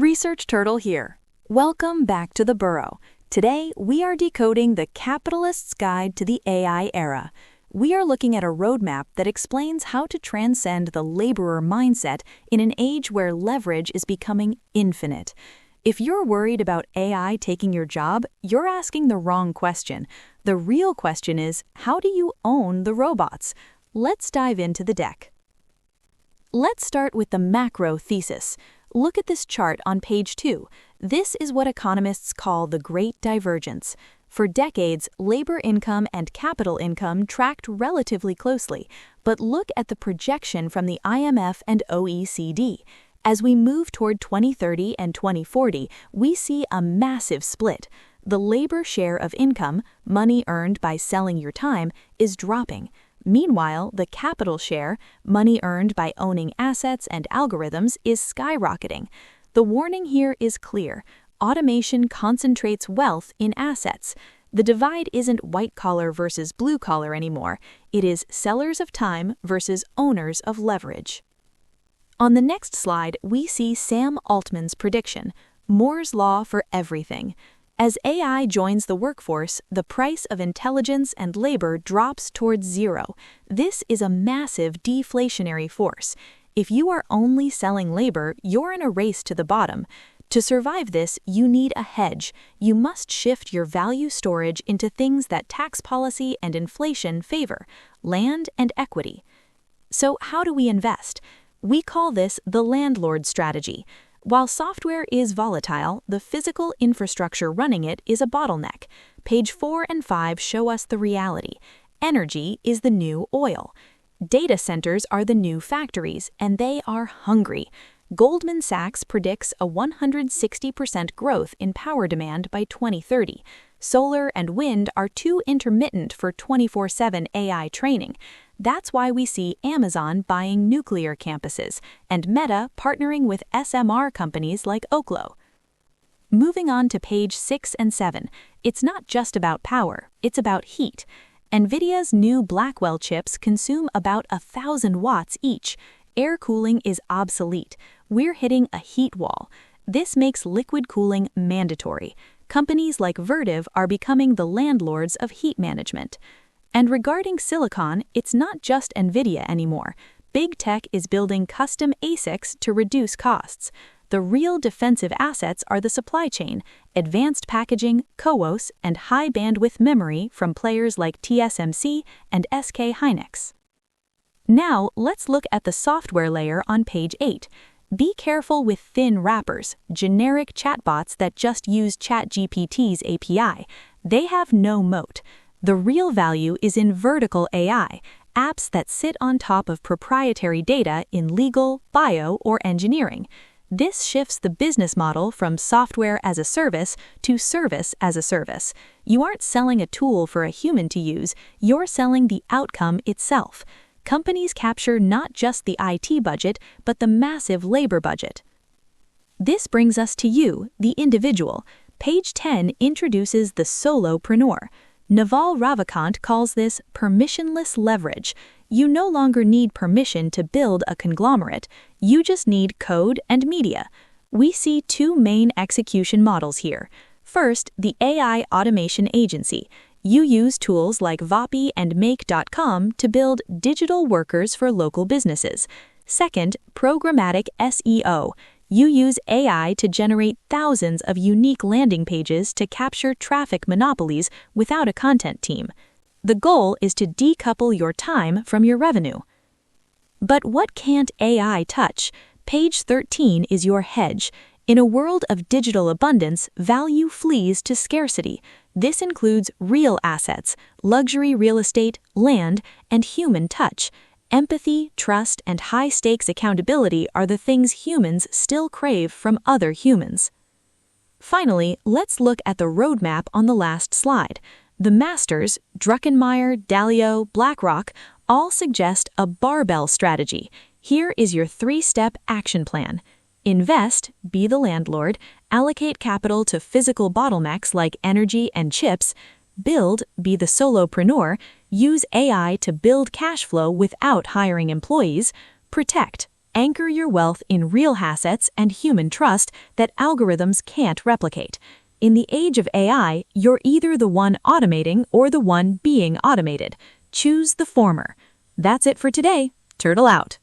Research Turtle here. Welcome back to the burrow. Today, we are decoding the capitalist's guide to the AI era. We are looking at a roadmap that explains how to transcend the laborer mindset in an age where leverage is becoming infinite. If you're worried about AI taking your job, you're asking the wrong question. The real question is, how do you own the robots? Let's dive into the deck. Let's start with the macro thesis. Look at this chart on page 2. This is what economists call the Great Divergence. For decades, labor income and capital income tracked relatively closely, but look at the projection from the IMF and OECD. As we move toward 2030 and 2040, we see a massive split. The labor share of income, money earned by selling your time, is dropping. Meanwhile, the capital share, money earned by owning assets and algorithms, is skyrocketing. The warning here is clear. Automation concentrates wealth in assets. The divide isn't white-collar versus blue-collar anymore. It is sellers of time versus owners of leverage. On the next slide, we see Sam Altman's prediction, Moore's Law for everything. As AI joins the workforce, the price of intelligence and labor drops towards zero. This is a massive deflationary force. If you are only selling labor, you're in a race to the bottom. To survive this, you need a hedge. You must shift your value storage into things that tax policy and inflation favor, land and equity. So how do we invest? We call this the Landlord Strategy. While software is volatile, the physical infrastructure running it is a bottleneck. Page 4 and 5 show us the reality. Energy is the new oil. Data centers are the new factories, and they are hungry. Goldman Sachs predicts a 160% growth in power demand by 2030. Solar and wind are too intermittent for 24/7 AI training. That's why we see Amazon buying nuclear campuses and Meta partnering with SMR companies like Oklo. Moving on to page 6 and 7, it's not just about power, it's about heat. NVIDIA's new Blackwell chips consume about 1,000 watts each. Air cooling is obsolete. We're hitting a heat wall. This makes liquid cooling mandatory. Companies like Vertiv are becoming the landlords of heat management. And regarding silicon, it's not just NVIDIA anymore. Big tech is building custom ASICs to reduce costs. The real defensive assets are the supply chain, advanced packaging, CoWoS, and high-bandwidth memory from players like TSMC and SK Hynix. Now, let's look at the software layer on page 8. Be careful with thin wrappers, generic chatbots that just use ChatGPT's API. They have no moat. The real value is in vertical AI, apps that sit on top of proprietary data in legal, bio, or engineering. This shifts the business model from software as a service to service as a service. You aren't selling a tool for a human to use, you're selling the outcome itself. Companies capture not just the IT budget, but the massive labor budget. This brings us to you, the individual. Page 10 introduces the solopreneur. Naval Ravikant calls this permissionless leverage. You no longer need permission to build a conglomerate. You just need code and media. We see two main execution models here. First, the AI automation agency. You use tools like Vapi and Make.com to build digital workers for local businesses. Second, programmatic SEO. You use AI to generate thousands of unique landing pages to capture traffic monopolies without a content team. The goal is to decouple your time from your revenue. But what can't AI touch? Page 13 is your hedge. In a world of digital abundance, value flees to scarcity. This includes real assets, luxury real estate, land, and human touch. Empathy, trust, and high-stakes accountability are the things humans still crave from other humans. Finally, let's look at the roadmap on the last slide. The masters, Druckenmiller, Dalio, BlackRock, all suggest a barbell strategy. Here is your 3-step action plan. Invest, be the landlord, allocate capital to physical bottlenecks like energy and chips. Build, be the solopreneur, use AI to build cash flow without hiring employees. Protect, Anchor your wealth in real assets and human trust that algorithms can't replicate. In the age of AI, you're either the one automating or the one being automated. Choose the former. That's it for today. Turtle out.